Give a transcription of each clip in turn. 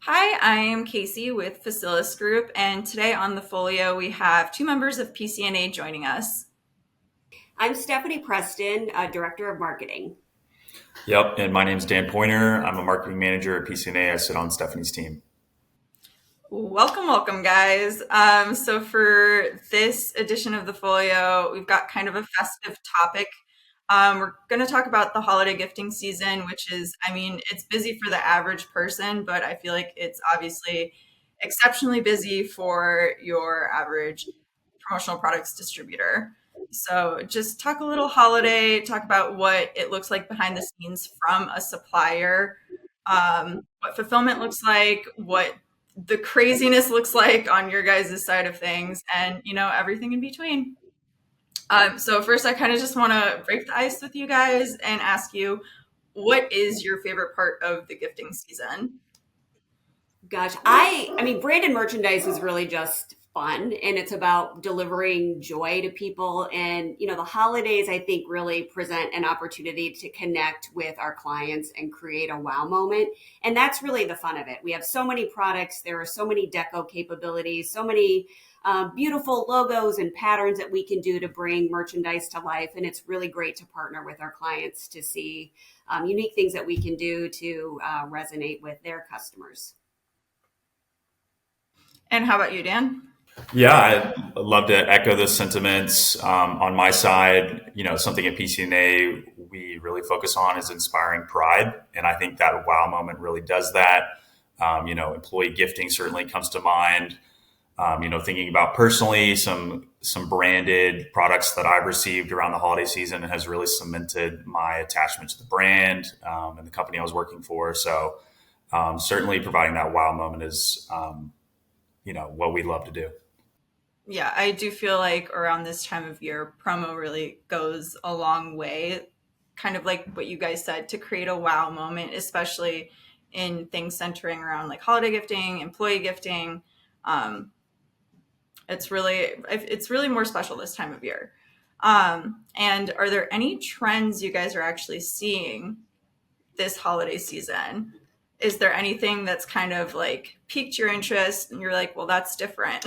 Hi, I am Kejsi with Facilisgroup, and today on the Folio we have two members of PCNA joining us. I'm Stephanie Preston, Director of Marketing. Yep, and my name's Dan Pointer. I'm a marketing manager at PCNA. I sit on Stephanie's team. Welcome, welcome, guys. So for this edition of the Folio, we've got kind of a festive topic. We're going to talk about the holiday gifting season, which is, it's busy for the average person, but I feel like it's obviously exceptionally busy for your average promotional products distributor. So just talk a little holiday, talk about what it looks like behind the scenes from a supplier, what fulfillment looks like, what the craziness looks like on your guys' side of things, and everything in between. So first, I kind of just want to break the ice with you guys and ask you, what is your favorite part of the gifting season? Gosh, I mean, branded merchandise is really just fun, and it's about delivering joy to people. And the holidays I think really present an opportunity to connect with our clients and create a wow moment. And that's really the fun of it. We have so many products. There are so many deco capabilities, so many beautiful logos and patterns that we can do to bring merchandise to life. And it's really great to partner with our clients to see unique things that we can do to resonate with their customers. And how about you, Dan? Yeah, I'd love to echo those sentiments. On my side, something at PCNA we really focus on is inspiring pride, and I think that wow moment really does that. Employee gifting certainly comes to mind. Thinking about personally some branded products that I've received around the holiday season has really cemented my attachment to the brand and the company I was working for. So certainly providing that wow moment is what we love to do. Yeah, I do feel like around this time of year, promo really goes a long way. Kind of like what you guys said, to create a wow moment, especially in things centering around like holiday gifting, employee gifting. Um, it's really more special this time of year. And are there any trends you guys are actually seeing this holiday season? Is there anything that's kind of like piqued your interest and you're like, well, that's different?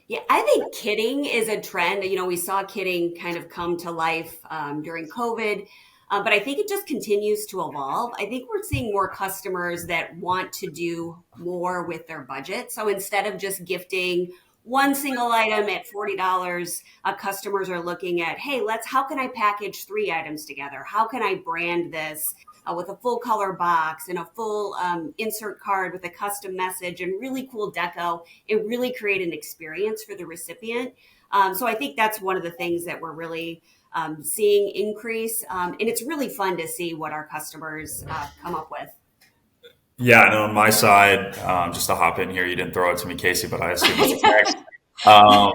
Yeah, I think kitting is a trend. We saw kitting kind of come to life during COVID, but I think it just continues to evolve. I think we're seeing more customers that want to do more with their budget. So instead of just gifting one single item at $40, customers are looking at, hey, how can I package three items together? How can I brand this with a full color box and a full insert card with a custom message and really cool deco and really create an experience for the recipient. So I think that's one of the things that we're really seeing increase. And it's really fun to see what our customers come up with. Yeah, and on my side, just to hop in here, you didn't throw it to me, Casey, but I assume it's next. Um,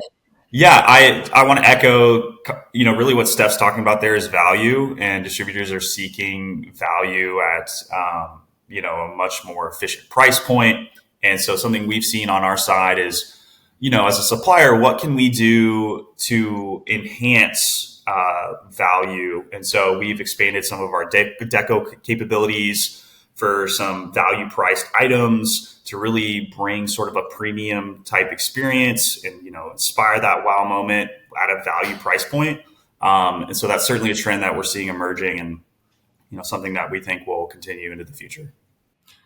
yeah, I want to echo, really what Steph's talking about there is value, and distributors are seeking value at, a much more efficient price point. And so something we've seen on our side is, as a supplier, what can we do to enhance value? And so we've expanded some of our deco capabilities for some value priced items to really bring sort of a premium type experience and inspire that wow moment at a value price point. And so that's certainly a trend that we're seeing emerging, and something that we think will continue into the future.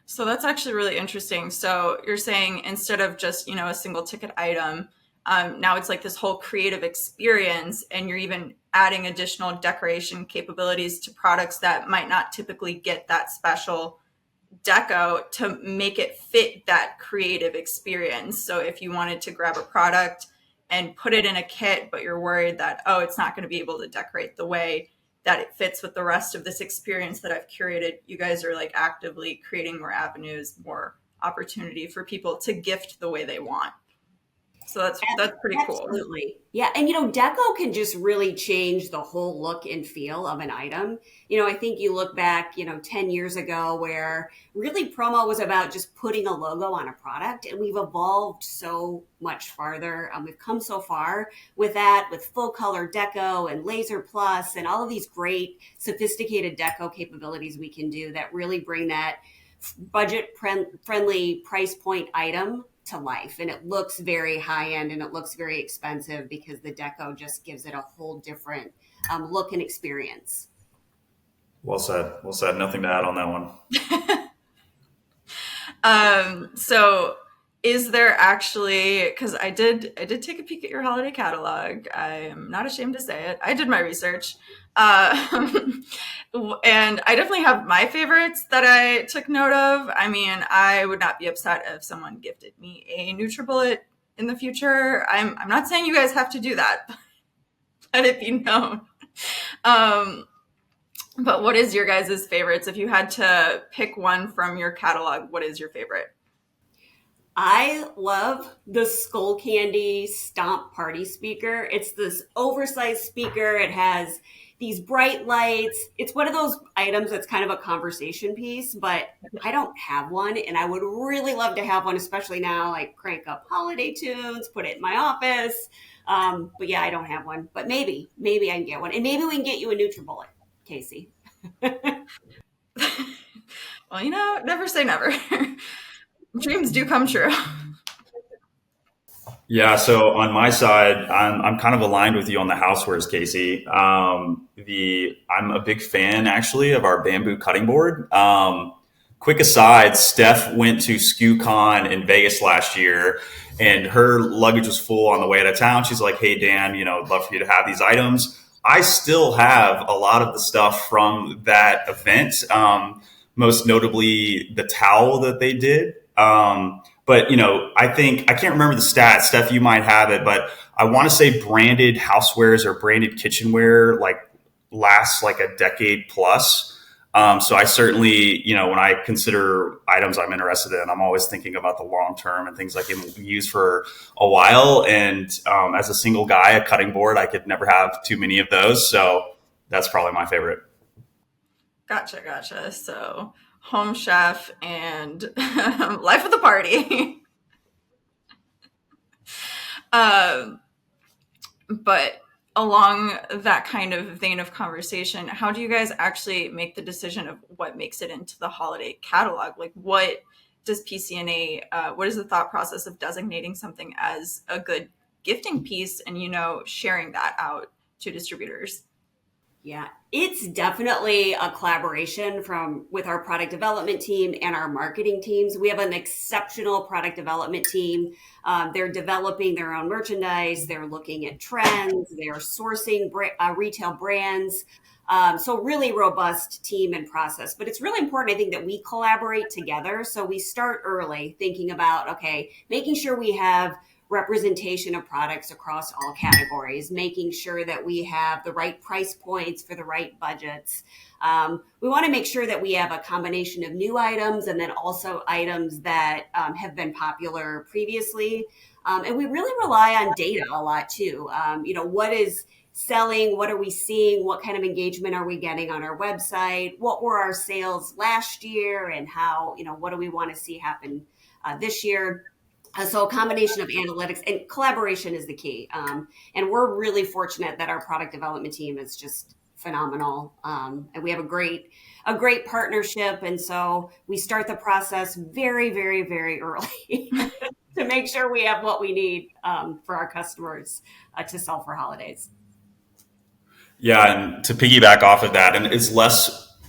So that's actually really interesting. So you're saying instead of just, a single ticket item, now it's like this whole creative experience, and you're even adding additional decoration capabilities to products that might not typically get that special deco to make it fit that creative experience. So if you wanted to grab a product and put it in a kit, but you're worried that, oh, it's not going to be able to decorate the way that it fits with the rest of this experience that I've curated, you guys are like actively creating more avenues, more opportunity for people to gift the way they want. So that's pretty cool. Absolutely. Yeah. And, deco can just really change the whole look and feel of an item. I think you look back, 10 years ago where really promo was about just putting a logo on a product. And we've evolved so much farther. We've come so far with that, with full color deco and laser plus and all of these great sophisticated deco capabilities we can do that really bring that friendly price point item to life. And it looks very high end and it looks very expensive because the deco just gives it a whole different look and experience. Well said. Well said. Nothing to add on that one. So is there actually, because I did take a peek at your holiday catalog. I am not ashamed to say it. I did my research. And I definitely have my favorites that I took note of. I mean, I would not be upset if someone gifted me a NutriBullet in the future. I'm not saying you guys have to do that. Let it be known. Um, but what is your guys' favorites? If you had to pick one from your catalog, what is your favorite? I love the Skull Candy Stomp Party speaker. It's this oversized speaker. It has these bright lights. It's one of those items that's kind of a conversation piece, but I don't have one. And I would really love to have one, especially now, like crank up holiday tunes, put it in my office. But yeah, I don't have one. But maybe I can get one. And maybe we can get you a NutriBullet, Kejsi. Well, never say never. Dreams do come true. Yeah, so on my side, I'm kind of aligned with you on the housewares, Casey. The I'm a big fan actually of our bamboo cutting board. Quick aside, Steph went to SKUCon in Vegas last year, and her luggage was full on the way out of town. She's like, "Hey Dan, I'd love for you to have these items." I still have a lot of the stuff from that event, most notably the towel that they did. But I think I can't remember the stats. Steph, you might have it, but I want to say branded housewares or branded kitchenware like lasts like a decade plus. So I certainly, when I consider items I'm interested in, I'm always thinking about the long term and things I can use for a while. And as a single guy, a cutting board, I could never have too many of those. So that's probably my favorite. Gotcha. So, home chef and life of the party. um, but along that kind of vein of conversation, how do you guys actually make the decision of what makes it into the holiday catalog? Like, what does PCNA, what is the thought process of designating something as a good gifting piece and, sharing that out to distributors? Yeah, it's definitely a collaboration with our product development team and our marketing teams. We have an exceptional product development team. They're developing their own merchandise. They're looking at trends. They're sourcing retail brands. So really robust team and process. But it's really important, I think, that we collaborate together. So we start early thinking about, okay, making sure we have representation of products across all categories, making sure that we have the right price points for the right budgets. We want to make sure that we have a combination of new items and then also items that have been popular previously. And we really rely on data a lot too. What is selling? What are we seeing? What kind of engagement are we getting on our website? What were our sales last year? And how, what do we want to see happen this year? So a combination of analytics and collaboration is the key. And we're really fortunate that our product development team is just phenomenal. And we have a great partnership. And so we start the process very, very, very early to make sure we have what we need for our customers to sell for holidays. Yeah, and to piggyback off of that, and it's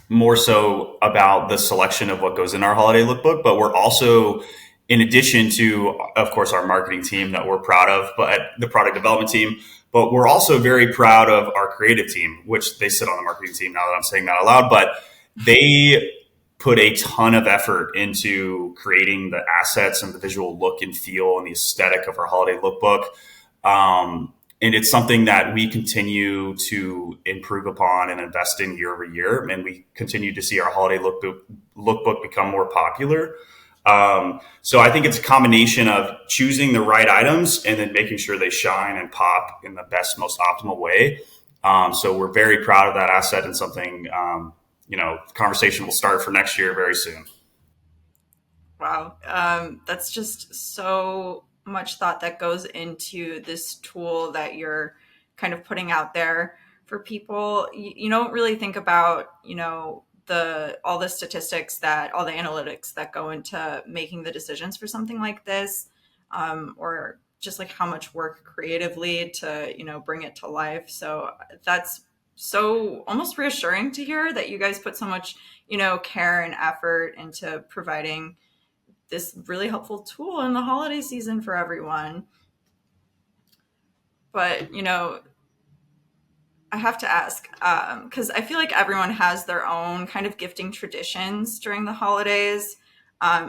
more so about the selection of what goes in our holiday lookbook, but we're also, in addition to, of course, our marketing team that we're proud of, but the product development team, but we're also very proud of our creative team, which they sit on the marketing team now that I'm saying that out loud, but they put a ton of effort into creating the assets and the visual look and feel and the aesthetic of our holiday lookbook. And it's something that we continue to improve upon and invest in year over year. And we continue to see our holiday lookbook become more popular. So I think it's a combination of choosing the right items and then making sure they shine and pop in the best, most optimal way. So we're very proud of that asset and something, conversation will start for next year very soon. Wow. That's just so much thought that goes into this tool that you're kind of putting out there for people. You don't really think about, the all the statistics that all the analytics that go into making the decisions for something like this, or just like how much work creatively to bring it to life. So that's so almost reassuring to hear that you guys put so much care and effort into providing this really helpful tool in the holiday season for everyone. But I have to ask, because I feel like everyone has their own kind of gifting traditions during the holidays.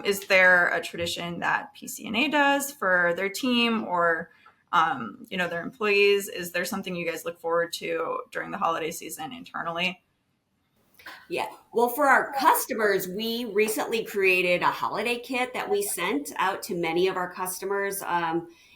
Is there a tradition that PCNA does for their team or, their employees? Is there something you guys look forward to during the holiday season internally? Yeah. Well, for our customers, we recently created a holiday kit that we sent out to many of our customers.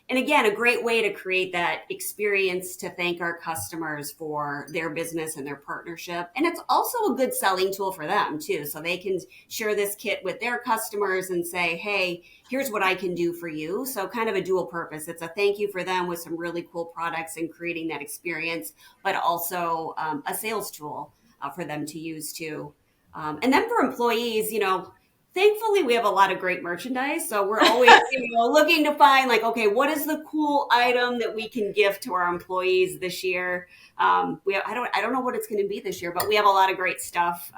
And again, a great way to create that experience to thank our customers for their business and their partnership. And it's also a good selling tool for them too. So they can share this kit with their customers and say, hey, here's what I can do for you. So kind of a dual purpose. It's a thank you for them with some really cool products and creating that experience, but also a sales tool for them to use too. And then for employees, thankfully we have a lot of great merchandise. So we're always, looking to find like, okay, what is the cool item that we can gift to our employees this year? I don't know what it's going to be this year, but we have a lot of great stuff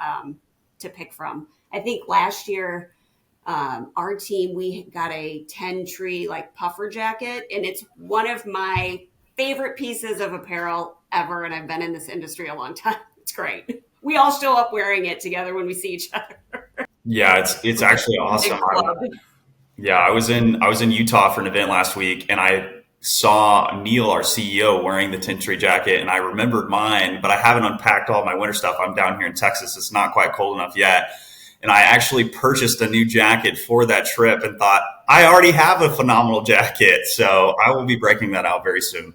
to pick from. I think last year, our team, we got a 10 tree like puffer jacket, and it's one of my favorite pieces of apparel ever. And I've been in this industry a long time. It's great. We all show up wearing it together when we see each other. Yeah, it's actually awesome. Yeah, I was in Utah for an event last week, and I saw Neil, our CEO, wearing the Tintry jacket, and I remembered mine, but I haven't unpacked all my winter stuff. I'm down here in Texas; it's not quite cold enough yet, and I actually purchased a new jacket for that trip, and thought I already have a phenomenal jacket, so I will be breaking that out very soon.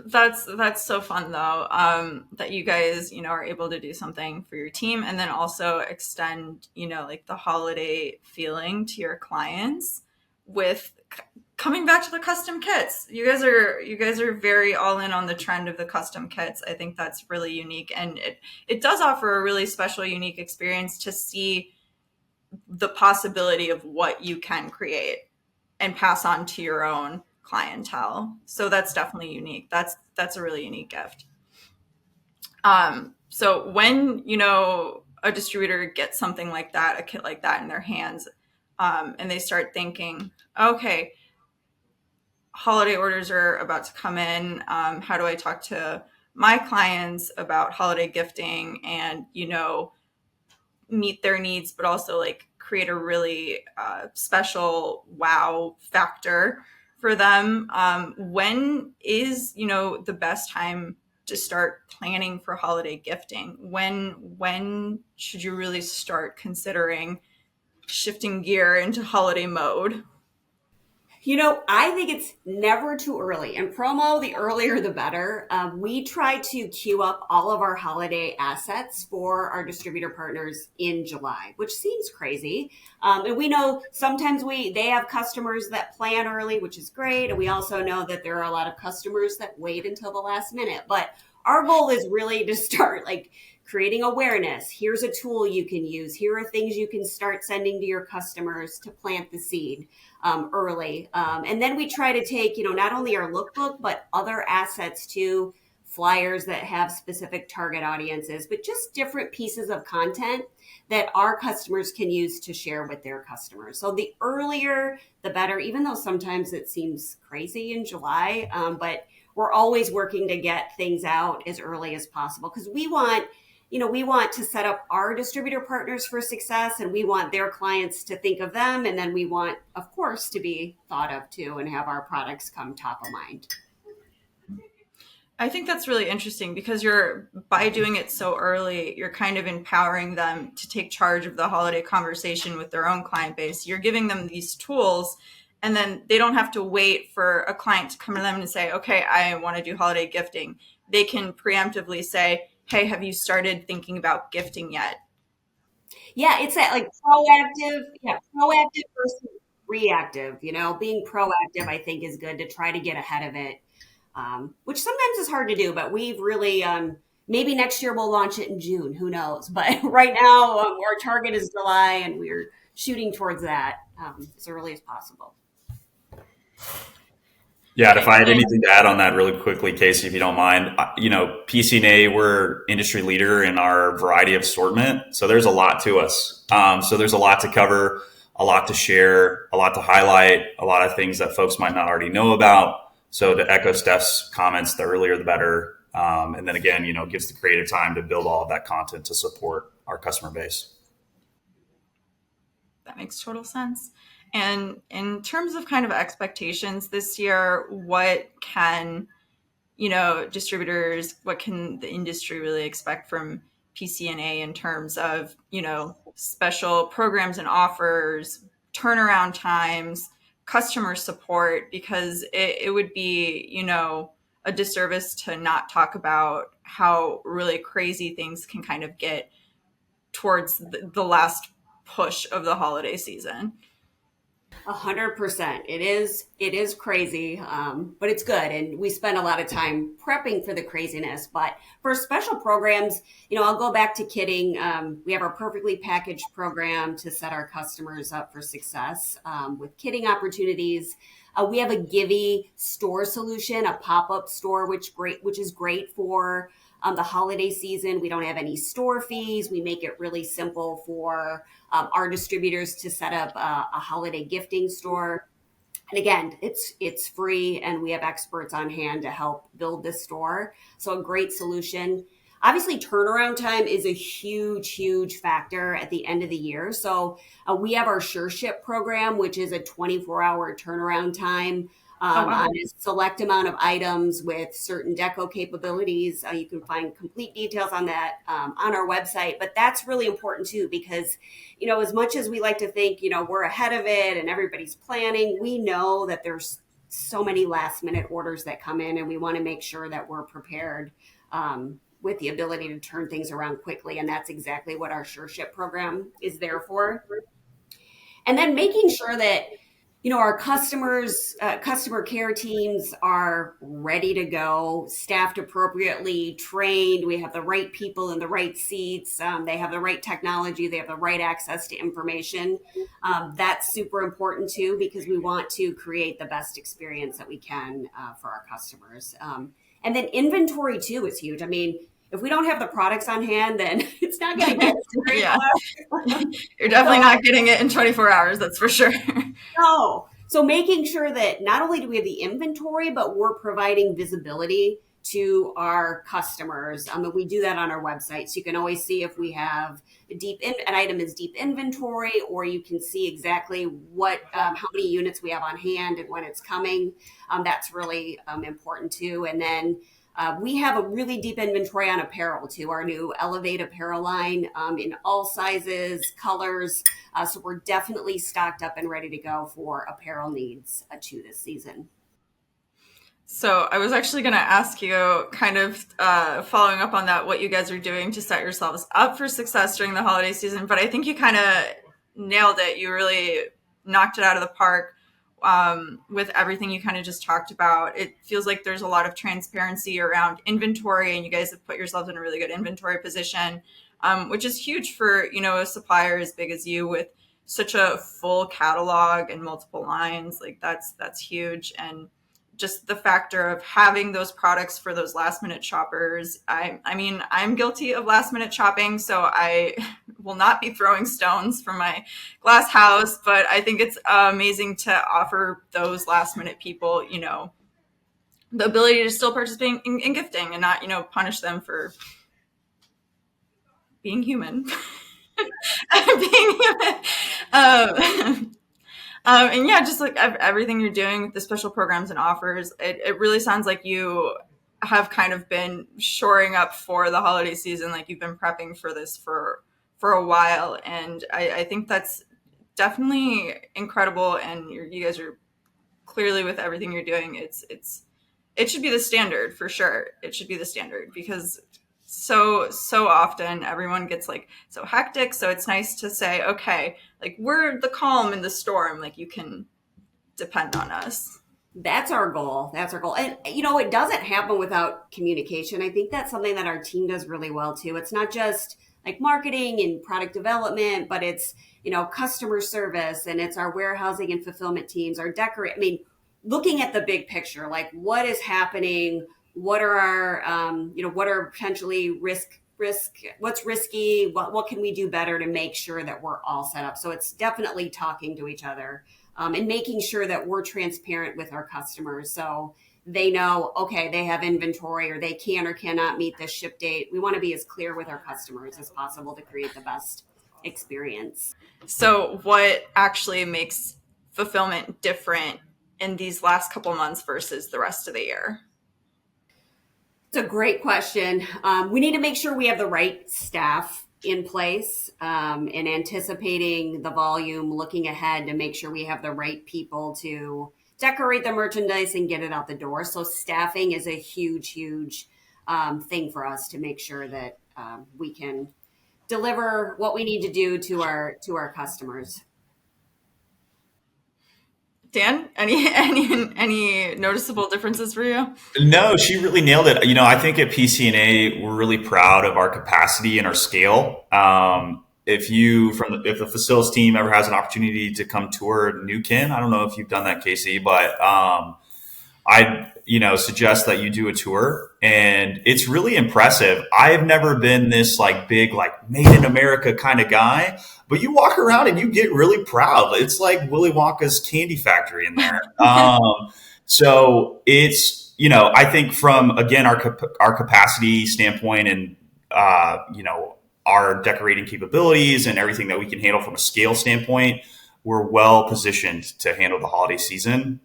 That's so fun though, that you guys are able to do something for your team and then also extend like the holiday feeling to your clients with coming back to the custom kits. You guys are very all in on the trend of the custom kits. I think that's really unique, and it does offer a really special unique experience to see the possibility of what you can create and pass on to your own clientele. So that's definitely unique. That's a really unique gift. So when a distributor gets something like that, a kit like that in their hands, and they start thinking, okay, holiday orders are about to come in. How do I talk to my clients about holiday gifting and meet their needs, but also like create a really special wow factor for them? When is the best time to start planning for holiday gifting? When should you really start considering shifting gear into holiday mode? I think it's never too early. And promo, the earlier the better. We try to queue up all of our holiday assets for our distributor partners in July, which seems crazy. And we know sometimes they have customers that plan early, which is great. And we also know that there are a lot of customers that wait until the last minute. But our goal is really to start like creating awareness. Here's a tool you can use. Here are things you can start sending to your customers to plant the seed early. And then we try to take, not only our lookbook, but other assets too, flyers that have specific target audiences, but just different pieces of content that our customers can use to share with their customers. So the earlier, the better, even though sometimes it seems crazy in July, but we're always working to get things out as early as possible because we want to set up our distributor partners for success, and we want their clients to think of them. And then we want, of course, to be thought of too and have our products come top of mind. I think that's really interesting because by doing it so early, you're kind of empowering them to take charge of the holiday conversation with their own client base. You're giving them these tools, and then they don't have to wait for a client to come to them and say, okay, I want to do holiday gifting. They can preemptively say, hey, have you started thinking about gifting yet? Yeah, it's that like proactive versus reactive. Being proactive, I think, is good to try to get ahead of it, which sometimes is hard to do. But we've really Maybe next year we'll launch it in June. Who knows? But right now, our target is July, and we're shooting towards that as early as possible. Yeah, and if I had anything to add on that really quickly, Casey, if you don't mind, PCNA, we're industry leader in our variety of assortment. So there's a lot to us. So there's a lot to cover, a lot to share, a lot to highlight, a lot of things that folks might not already know about. So to echo Steph's comments, the earlier the better. And then again, gives the creative time to build all of that content to support our customer base. That makes total sense. And in terms of kind of expectations this year, what can, distributors, what can the industry really expect from PCNA in terms of, special programs and offers, turnaround times, customer support? Because it would be, a disservice to not talk about how really crazy things can kind of get towards the last push of the holiday season. 100%. It is crazy, but it's good. And we spend a lot of time prepping for the craziness. But for special programs, I'll go back to kitting. We have our perfectly packaged program to set our customers up for success with kitting opportunities. We have a Givey store solution, a pop-up store, which is great for the holiday season. We don't have any store fees. We make it really simple for our distributors to set up a holiday gifting store. And again, it's free, and we have experts on hand to help build this store. So a great solution. Obviously, turnaround time is a huge, huge factor at the end of the year. So we have our Sure Ship program, which is a 24-hour turnaround time on a select amount of items with certain deco capabilities. You can find complete details on that on our website. But that's really important too, because, as much as we like to think, we're ahead of it and everybody's planning, we know that there's so many last minute orders that come in, and we want to make sure that we're prepared with the ability to turn things around quickly. And that's exactly what our Sure Ship program is there for. And then making sure that, our customer care teams are ready to go, staffed appropriately, trained. We have the right people in the right seats. They have the right technology. They have the right access to information. That's super important too, because we want to create the best experience that we can for our customers. And then inventory too is huge. I mean, if we don't have the products on hand, then it's not going to get very Yeah. You're definitely not getting it in 24 hours, that's for sure. No. So making sure that not only do we have the inventory, but we're providing visibility to our customers. And we do that on our website. So you can always see if we have an item is deep inventory, or you can see exactly how many units we have on hand and when it's coming. That's really important too. And then we have a really deep inventory on apparel too, our new Elevate apparel line in all sizes, colors. So we're definitely stocked up and ready to go for apparel needs to this season. So I was actually going to ask you, kind of following up on that, what you guys are doing to set yourselves up for success during the holiday season. But I think you kind of nailed it. You really knocked it out of the park with everything you kind of just talked about. It feels like there's a lot of transparency around inventory, and you guys have put yourselves in a really good inventory position, which is huge for, a supplier as big as you with such a full catalog and multiple lines. Like that's huge. And just the factor of having those products for those last minute shoppers. I mean, I'm guilty of last minute shopping, so I will not be throwing stones from my glass house, but I think it's amazing to offer those last minute people, the ability to still participate in gifting and not, punish them for being human. Being human. And yeah, just like everything you're doing with the special programs and offers, it really sounds like you have kind of been shoring up for the holiday season. Like you've been prepping for this for a while. And I think that's definitely incredible. And you guys are clearly, with everything you're doing, it should be the standard for sure. It should be the standard, because so often everyone gets like so hectic. So it's nice to say, okay, like we're the calm in the storm, like you can depend on us. That's our goal. That's our goal. And, it doesn't happen without communication. I think that's something that our team does really well too. It's not just like marketing and product development, but it's, customer service, and it's our warehousing and fulfillment teams, our decorate. I mean, looking at the big picture, like what is happening, what are our, what are potentially what's risky, what can we do better to make sure that we're all set up. So it's definitely talking to each other, and making sure that we're transparent with our customers. So they know, okay, they have inventory or they can or cannot meet the ship date. We want to be as clear with our customers as possible to create the best experience. So, what actually makes fulfillment different in these last couple months versus the rest of the year? It's a great question. We need to make sure we have the right staff in place, and anticipating the volume, looking ahead to make sure we have the right people to decorate the merchandise and get it out the door. So staffing is a huge, huge thing for us to make sure that we can deliver what we need to do to our customers. Dan, any noticeable differences for you? No, she really nailed it. I think at PCNA we're really proud of our capacity and our scale. If the Facilis team ever has an opportunity to come tour New Kin, I don't know if you've done that, Kejsi, but I suggest that you do a tour, and it's really impressive. I've never been this like big like made in America kind of guy, but you walk around and you get really proud. It's like Willy Wonka's candy factory in there. So it's I think from again our capacity standpoint, and our decorating capabilities and everything that we can handle from a scale standpoint, we're well positioned to handle the holiday season.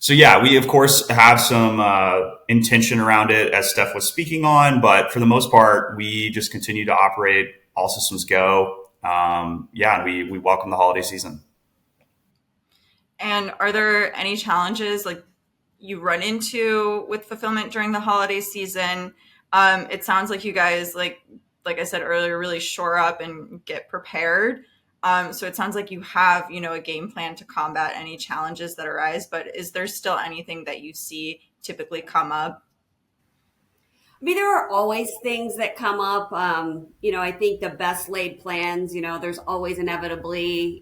So yeah, we of course have some intention around it, as Steph was speaking on, but for the most part, we just continue to operate, all systems go. And we welcome the holiday season. And are there any challenges like you run into with fulfillment during the holiday season? It sounds like you guys, like I said earlier, really shore up and get prepared. So it sounds like you have, a game plan to combat any challenges that arise, but is there still anything that you see typically come up? I mean, there are always things that come up. I think the best laid plans, there's always inevitably,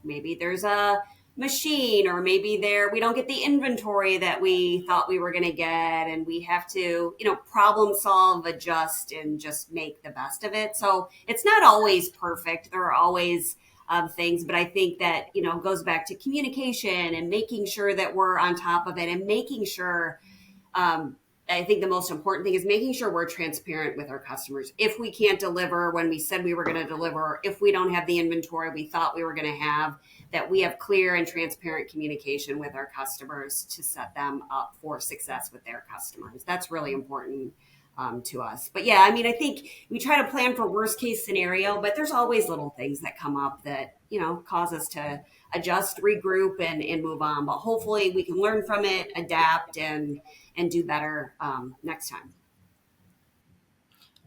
maybe there's a machine, or maybe we don't get the inventory that we thought we were going to get. And we have to, problem solve, adjust, and just make the best of it. So it's not always perfect. There are always things, but I think that, goes back to communication and making sure that we're on top of it, and making sure, I think the most important thing is making sure we're transparent with our customers. If we can't deliver when we said we were going to deliver, if we don't have the inventory we thought we were going to have, that we have clear and transparent communication with our customers to set them up for success with their customers. That's really important to us. But yeah, I mean, I think we try to plan for worst case scenario, but there's always little things that come up that, cause us to adjust, regroup, and move on. But hopefully we can learn from it, adapt, and do better next time.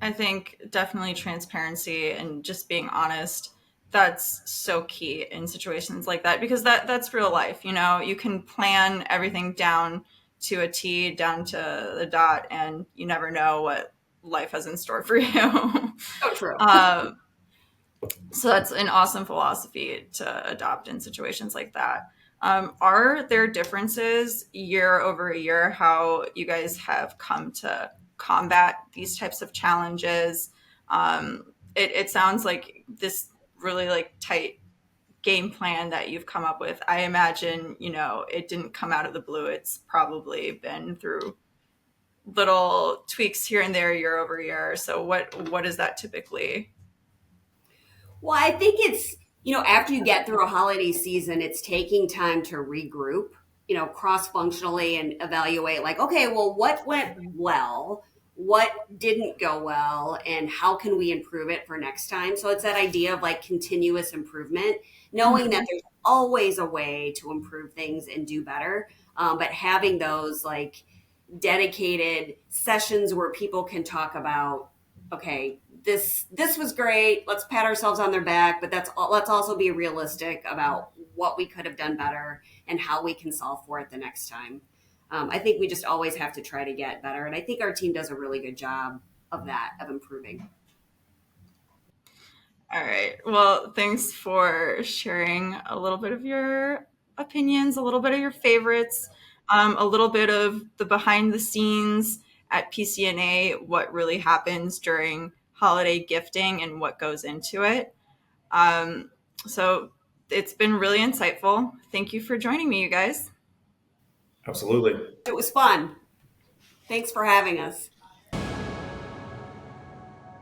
I think definitely transparency and just being honest. That's so key in situations like that, because that's real life. You can plan everything down to a T, down to the dot, and you never know what life has in store for you. So true. So that's an awesome philosophy to adopt in situations like that. Are there differences year over year how you guys have come to combat these types of challenges? It sounds like this really like tight game plan that you've come up with. I imagine, it didn't come out of the blue. It's probably been through little tweaks here and there year over year. So what is that typically? Well, I think it's, after you get through a holiday season, it's taking time to regroup, cross functionally, and evaluate like, okay, well, what went well? What didn't go well? And how can we improve it for next time? So it's that idea of like continuous improvement, knowing that there's always a way to improve things and do better. But having those like dedicated sessions where people can talk about, okay, this was great. Let's pat ourselves on their back, but let's also be realistic about what we could have done better, and how we can solve for it the next time. I think we just always have to try to get better. And I think our team does a really good job of that, of improving. All right. Well, thanks for sharing a little bit of your opinions, a little bit of your favorites, a little bit of the behind the scenes at PCNA, what really happens during holiday gifting and what goes into it. Um, so it's been really insightful. Thank you for joining me, you guys. Absolutely. It was fun. Thanks for having us.